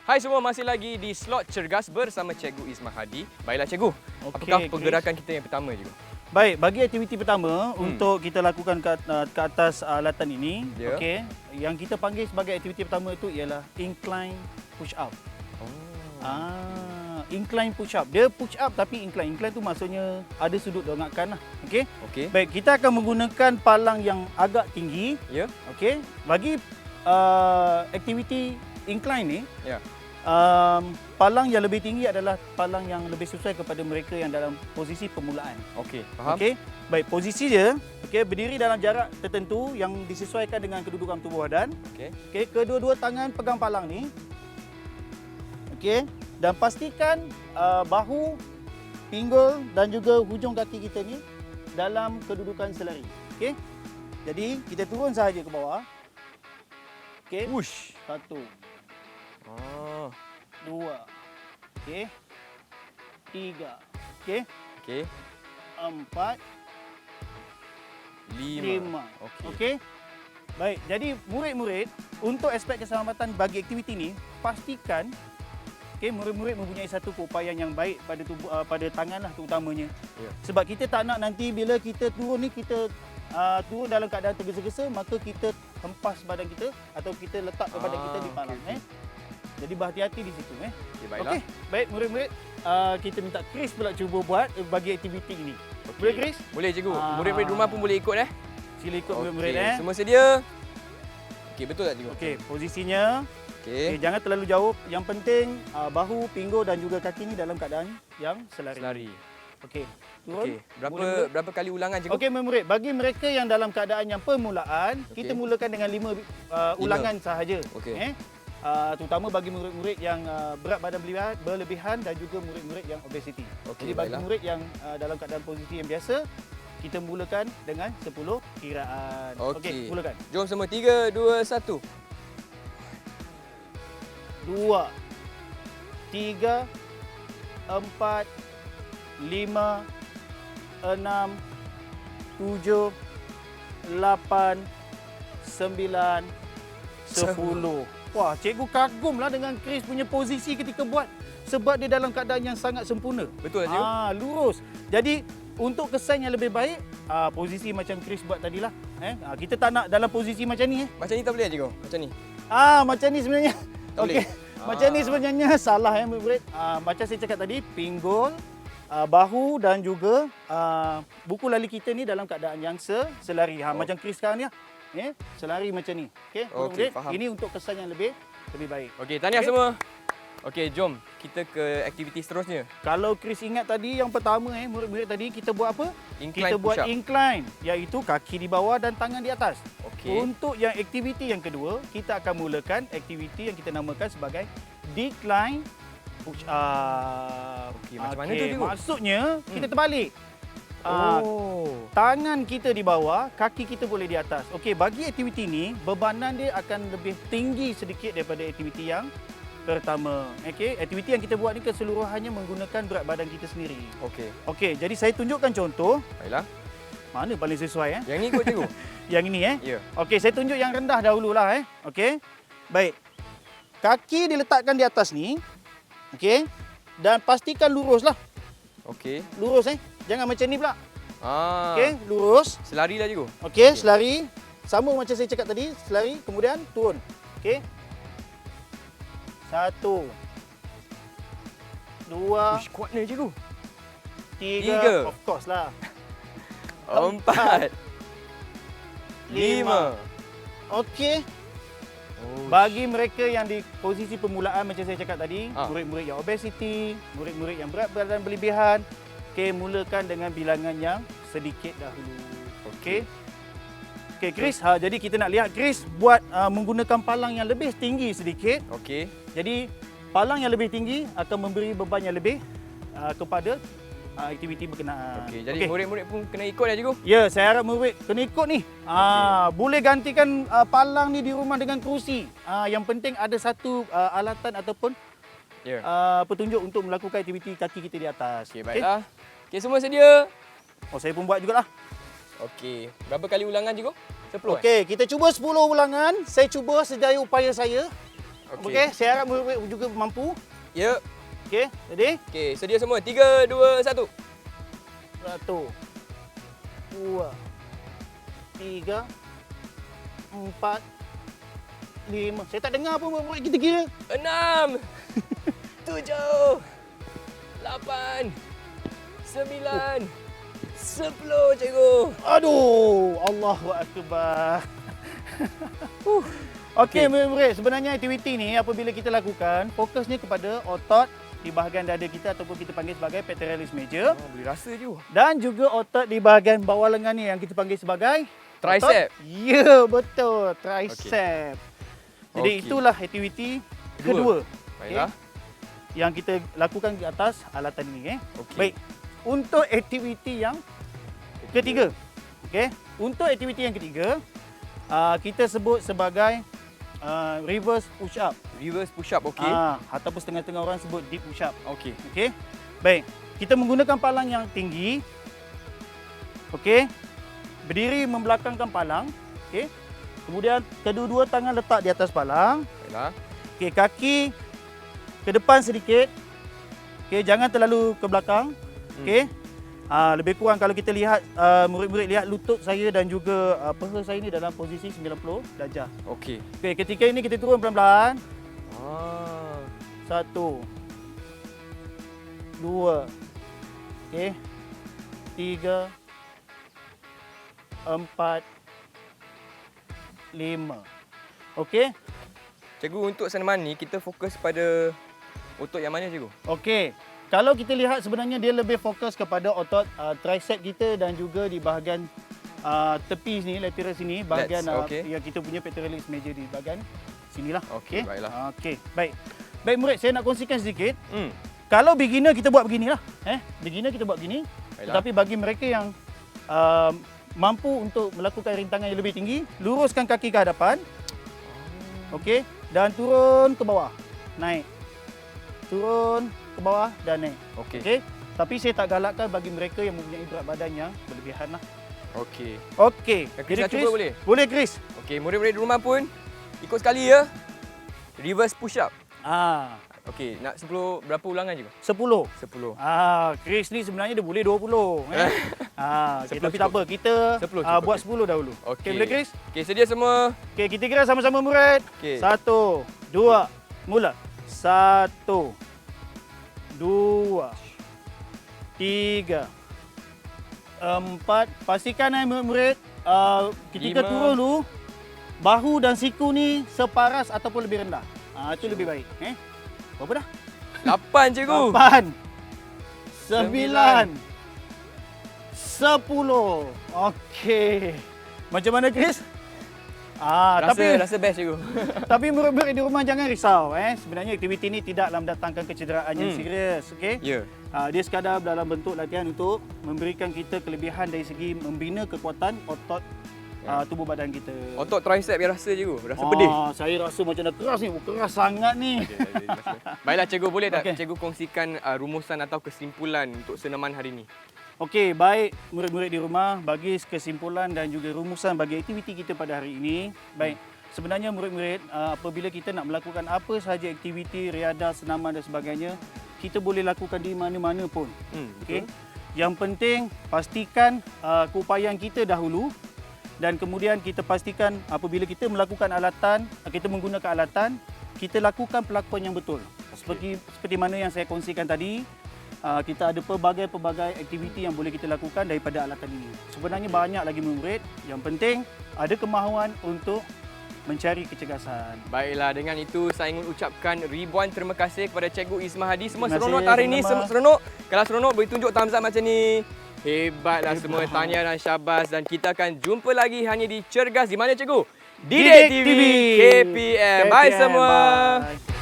Hai semua, masih lagi di Slot Cergas bersama Cikgu Ismah Hadi. Baiklah Cikgu, apakah pergerakan kita yang pertama Cikgu? Baik, bagi aktiviti pertama untuk kita lakukan ke atas alatan ini, okey, yang kita panggil sebagai aktiviti pertama itu ialah incline push up. Incline push up. Dia push up tapi incline. Incline tu maksudnya ada sudut dongakkan lah. Okey. Okey. Baik, kita akan menggunakan palang yang agak tinggi. Ya. Okey. Bagi aktiviti incline ni, palang yang lebih tinggi adalah palang yang lebih sesuai kepada mereka yang dalam posisi permulaan. Okey, faham. Okey. Baik, posisi dia, okey, berdiri dalam jarak tertentu yang disesuaikan dengan kedudukan tubuh badan. Okey. Okey, kedua-dua tangan pegang palang ni. Okey, dan pastikan bahu, pinggul dan juga hujung kaki kita ni dalam kedudukan selari. Okey. Jadi, kita turun sahaja ke bawah. Okey. Push. 1, 2, okey. 3, okey. Okey. 4, 5. Okey. Baik, jadi murid-murid untuk aspek keselamatan bagi aktiviti ni, pastikan murid-murid mempunyai satu keupayaan yang baik pada tubuh, pada tangan lah terutamanya. Ya. Sebab kita tak nak nanti bila kita turun ni kita turun dalam keadaan tergesa-gesa, maka kita hempas badan kita atau kita letak badan kita di palang. Jadi berhati-hati di situ. Okey, baiklah. Okey, baik murid-murid, kita minta Chris pula cuba buat bagi aktiviti ini. Okay. Boleh Chris? Boleh Cikgu. Murid-murid rumah pun boleh ikut Sila ikut murid-murid. Semua sedia? Okey, betul tak Cikgu? Okey, posisinya. Okey. Jangan terlalu jauh. Yang penting bahu, pinggul dan juga kaki ni dalam keadaan yang selari. Selari. Okey. Turun. Okey. Berapa kali ulangan Cikgu? Okey murid, bagi mereka yang dalam keadaan yang permulaan, kita mulakan dengan 5 ulangan sahaja. Okey. Terutama bagi murid-murid yang berat badan berlebihan dan juga murid-murid yang obesiti. Okey, Jadi bagi baiklah. murid yang dalam keadaan posisi yang biasa, kita mulakan dengan 10 kiraan. Okey, mulakan. Jom semua 3, 2, 1. 2, 3, 4, 5, 6, 7, 8, 9, 10. Wah, cikgu kagumlah dengan Chris punya posisi ketika buat. Sebab dia dalam keadaan yang sangat sempurna. Betul tak Cikgu? Lurus. Jadi, untuk kesan yang lebih baik, posisi macam Chris buat tadilah. Kita tak nak dalam posisi macam ni. Macam ni tak boleh Cikgu? Macam ni? Macam ni sebenarnya. Tak boleh? Macam ni sebenarnya salah murid. Macam saya cakap tadi, pinggul, bahu dan juga buku lali kita ni dalam keadaan yang selari. Macam Chris sekarang ni. Selari macam ni. Okey, faham. Ini untuk kesan yang lebih baik. Okey, tahniah semua. Okey, jom kita ke aktiviti seterusnya. Kalau Chris ingat tadi yang pertama murid-murid tadi kita buat apa? Incline kita buat push-up. incline, iaitu kaki di bawah dan tangan di atas. Okey. Untuk yang aktiviti yang kedua, kita akan mulakan aktiviti yang kita namakan sebagai decline push up. Okey, macam mana tu Cikgu? Maksudnya kita terbalik. Tangan kita di bawah, kaki kita boleh di atas. Okey, bagi aktiviti ni bebanan dia akan lebih tinggi sedikit daripada aktiviti yang pertama. Okey, aktiviti yang kita buat ni keseluruhannya menggunakan berat badan kita sendiri. Okey, jadi saya tunjukkan contoh. Baiklah. Mana paling sesuai Yang ni kot Cikgu. Yang ini Ya. Okey, saya tunjuk yang rendah dahululah Okey. Baik. Kaki diletakkan di atas ni. Okey. Dan pastikan luruslah. Okey. Lurus Jangan macam ni pula. Okey, Okey. lurus. Selarilah Cikgu. Okey, selari. Sama macam saya cakap tadi, selari kemudian turun. Okey. 1, 2, Uish, kuatnya Cikgu. 3. Of course lah. 4, 5. Okey. Bagi mereka yang di posisi permulaan macam saya cakap tadi, murid-murid yang obesiti, murid-murid yang berat badan berlebihan, mulakan dengan bilangan yang sedikit dahulu. Okey. Okey Chris, jadi kita nak lihat Chris buat menggunakan palang yang lebih tinggi sedikit. Okey. Jadi palang yang lebih tinggi akan memberi beban yang lebih kepada aktiviti berkenaan. Okey, jadi murid-murid pun kena ikut Cikgu. Ya, saya harap murid kena ikut ni. Boleh gantikan palang ni di rumah dengan kerusi. Yang penting ada satu alatan ataupun petunjuk untuk melakukan aktiviti kaki kita di atas. Okey, baiklah. Okey, semua sedia? Saya pun buat jugalah. Okey, berapa kali ulangan Cikgu? 10. Okey, kita cuba 10 ulangan. Saya cuba sedaya upaya saya. Okey, saya harap murid-murid juga mampu. Ya. Okey, ready? Okey, sedia semua. 3, 2, 1. 1, 2, 3, 4, 5. Saya tak dengar pun murid kita kira. 6, 7, 8, 9, 10, cikgu. Aduh, Allahu Akbar. Okey, murid-murid, sebenarnya aktiviti ni apabila kita lakukan, fokusnya kepada otot di bahagian dada kita ataupun kita panggil sebagai pectoralis major. Oh, boleh rasa je. Dan juga otot di bahagian bawah lengan ni yang kita panggil sebagai Tricep. Ya, betul, tricep. Jadi Okey. itulah aktiviti kedua. Baiklah. Yang kita lakukan di atas alatan ini. Okey. Baik, untuk aktiviti yang ketiga. Okey, untuk aktiviti yang ketiga, kita sebut sebagai reverse push up. Reverse push up, okey. Ataupun setengah-setengah orang sebut deep push up. Okey. Okey. Baik, kita menggunakan palang yang tinggi. Okey. Berdiri membelakangkan palang. Okey. Kemudian kedua-dua tangan letak di atas palang. Baiklah. Okey, kaki ke depan sedikit. Okey, jangan terlalu ke belakang. Okey. Lebih kurang kalau kita lihat murid-murid lihat lutut saya dan juga paha saya ni dalam posisi 90 darjah. Okey. Okey, ketika ini kita turun pelan-pelan. 1, 2, okey, 3, 4, 5. Okey. Cikgu, untuk senaman ni kita fokus pada otot yang mana, cikgu? Okey. Kalau kita lihat sebenarnya dia lebih fokus kepada otot tricep kita dan juga di bahagian tepi sini, lateral sini, bahagian yang kita punya pectoralis major di bahagian sinilah. Okey, baiklah. Okey, baik. Baik murid, saya nak kongsikan sedikit. Kalau beginner kita buat beginilah. Beginner kita buat begini. Baiklah. Tetapi bagi mereka yang mampu untuk melakukan rintangan yang lebih tinggi, luruskan kaki ke hadapan. Okey, dan turun ke bawah. Naik. Turun ke bawah dan naik. Okey. Okey. Tapi saya tak galakkan bagi mereka yang mempunyai berat badan yang berlebihan lah. Okey. Okey. Chris nak cuba boleh? Boleh, Chris. Okey, murid-murid di rumah pun ikut sekali ya. Reverse push up. Okey, nak 10 berapa ulangan cikgu? 10. 10. Chris ni sebenarnya dia boleh 20. Okay, 10 tapi tak apa, kita 10 cukup, buat 10 dahulu. Okey, boleh Chris? Okey, sedia semua. Okey, kita kira sama-sama murid. Okey. 1, 2, mula. 1, 2, 3, 4. Pastikan murid-murid ketika 5. turun dulu, bahu dan siku ni separas ataupun lebih rendah. Itu lebih baik. Berapa dah? 8 cikgu. 8, 9, 10. Okey. Macam mana Chris? Rasa best cikgu. Tapi murid-murid di rumah jangan risau. Sebenarnya aktiviti ini tidaklah mendatangkan kecederaan yang serius. Okey? Ya. Dia sekadar dalam bentuk latihan untuk memberikan kita kelebihan dari segi membina kekuatan otot tubuh badan kita. Otot tricep yang rasa cikgu. Rasa pedih. Saya rasa macam dah keras ni. Keras sangat ni. Baiklah cikgu, boleh tak Okey. cikgu kongsikan rumusan atau kesimpulan untuk senaman hari ini? Okey, baik murid-murid di rumah, bagi kesimpulan dan juga rumusan bagi aktiviti kita pada hari ini. Baik, sebenarnya murid-murid apabila kita nak melakukan apa sahaja aktiviti, riadah, senaman dan sebagainya, kita boleh lakukan di mana-mana pun. Okey. Yang penting pastikan keupayaan kita dahulu dan kemudian kita pastikan apabila kita melakukan alatan, kita menggunakan alatan, kita lakukan pelakuan yang betul. Seperti mana yang saya kongsikan tadi, kita ada pelbagai aktiviti yang boleh kita lakukan daripada alatan ini. Sebenarnya banyak lagi murid, yang penting ada kemahuan untuk mencari kecergasan. Baiklah, dengan itu saya ingin ucapkan ribuan terima kasih kepada Cikgu Ismah Hadi. Semua Terima seronok kasih, hari ini, sama-sama. semua seronok. Kalau seronok boleh tunjuk thumbs up macam ni. Hebatlah semua, tahniah dan syabas. Dan kita akan jumpa lagi hanya di Cergas. Di mana cikgu? Didik TV KPM. Bye semua. Bye.